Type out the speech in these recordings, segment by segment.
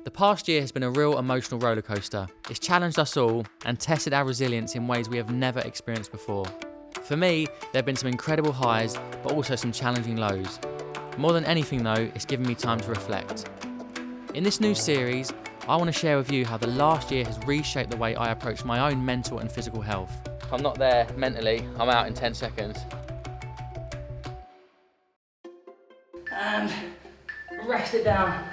The past year has been a real emotional roller coaster. It's challenged us all and tested our resilience in ways we have never experienced before. For me, there have been some incredible highs, but also some challenging lows. More than anything though, it's given me time to reflect. In this new series, I want to share with you how the last year has reshaped the way I approach my own mental and physical health. If I'm not there mentally, I'm out in 10 seconds. And rest it down.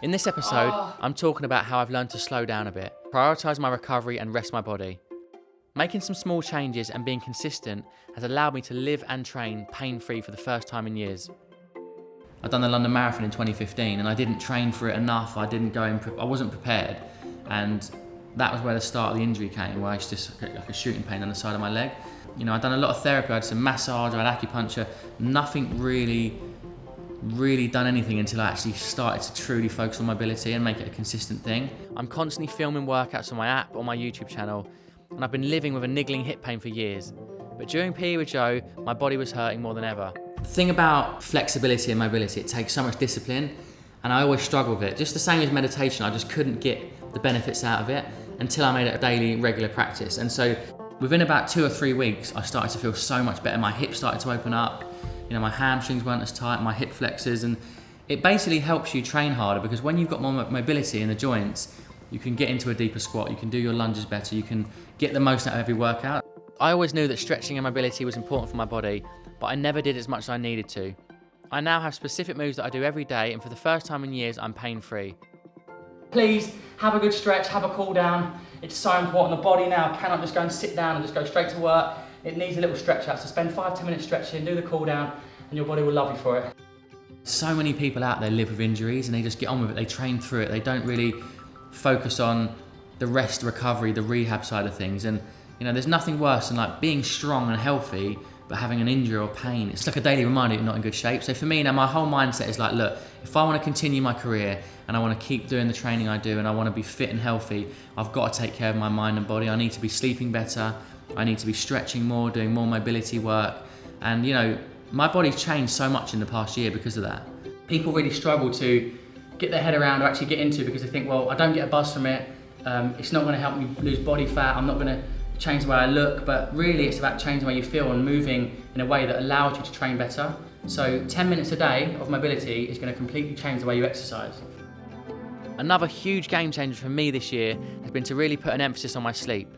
In this episode, I'm talking about how I've learned to slow down a bit, prioritise my recovery and rest my body. Making some small changes and being consistent has allowed me to live and train pain-free for the first time in years. I'd done the London Marathon in 2015 and I didn't train for it enough, I wasn't prepared. And that was where the start of the injury came, where I used to get like a shooting pain on the side of my leg. You know, I'd done a lot of therapy, I had some massage, I had acupuncture, nothing really done anything until I actually started to truly focus on mobility and make it a consistent thing. I'm constantly filming workouts on my app or my YouTube channel, and I've been living with a niggling hip pain for years. But during PE with Joe, my body was hurting more than ever. The thing about flexibility and mobility, it takes so much discipline, and I always struggle with it. Just the same as meditation, I just couldn't get the benefits out of it until I made it a daily, regular practice. And so within about 2 or 3 weeks, I started to feel so much better. My hips started to open up. You know, my hamstrings weren't as tight, my hip flexors, and it basically helps you train harder because when you've got more mobility in the joints, you can get into a deeper squat, you can do your lunges better, you can get the most out of every workout. I always knew that stretching and mobility was important for my body, but I never did as much as I needed to. I now have specific moves that I do every day, and for the first time in years, I'm pain-free. Please have a good stretch, have a cool down. It's so important. The body now cannot just go and sit down and just go straight to work. It needs a little stretch out, so spend 5-10 minutes stretching, do the cool down, and your body will love you for it. So many people out there live with injuries and they just get on with it, they train through it, they don't really focus on the rest, recovery, the rehab side of things. And you know, there's nothing worse than like being strong and healthy, but having an injury or pain. It's like a daily reminder you're not in good shape. So for me now, my whole mindset is like, look, if I want to continue my career and I want to keep doing the training I do and I want to be fit and healthy, I've got to take care of my mind and body. I need to be sleeping better. I need to be stretching more, doing more mobility work. And you know, my body's changed so much in the past year because of that. People really struggle to get their head around or actually get into because they think, well, I don't get a buzz from it. It's not going to help me lose body fat. I'm not going to change the way I look. But really, it's about changing the way you feel and moving in a way that allows you to train better. So 10 minutes a day of mobility is going to completely change the way you exercise. Another huge game changer for me this year has been to really put an emphasis on my sleep.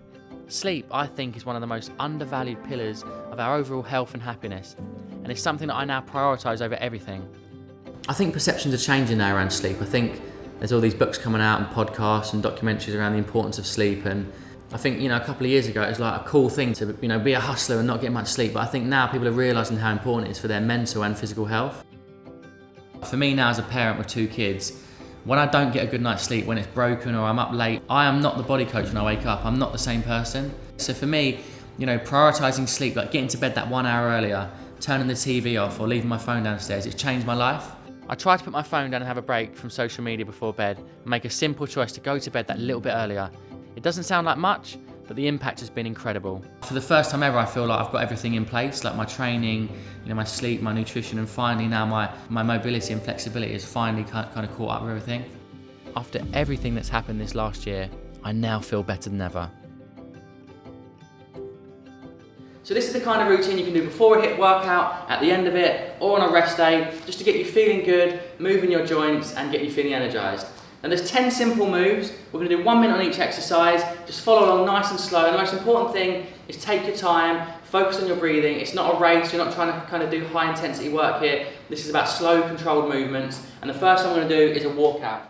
Sleep, I think, is one of the most undervalued pillars of our overall health and happiness, and it's something that I now prioritise over everything. I think perceptions are changing now around sleep. I think there's all these books coming out and podcasts and documentaries around the importance of sleep, and I think, you know, a couple of years ago it was like a cool thing to, you know, be a hustler and not get much sleep, but I think now people are realising how important it is for their mental and physical health. For me now as a parent with 2 kids, when I don't get a good night's sleep, when it's broken or I'm up late, I am not the body coach when I wake up. I'm not the same person. So for me, you know, prioritising sleep, like getting to bed that 1 hour earlier, turning the TV off or leaving my phone downstairs, it's changed my life. I try to put my phone down and have a break from social media before bed and make a simple choice to go to bed that little bit earlier. It doesn't sound like much, but the impact has been incredible. For the first time ever, I feel like I've got everything in place, like my training, you know, my sleep, my nutrition, and finally now my mobility and flexibility has finally kind of caught up with everything. After everything that's happened this last year, I now feel better than ever. So this is the kind of routine you can do before a HIIT workout, at the end of it, or on a rest day, just to get you feeling good, moving your joints, and get you feeling energized. And there's 10 simple moves. We're going to do 1 minute on each exercise. Just follow along nice and slow. And the most important thing is take your time, focus on your breathing. It's not a race. You're not trying to kind of do high intensity work here. This is about slow, controlled movements. And the first one I'm going to do is a walkout.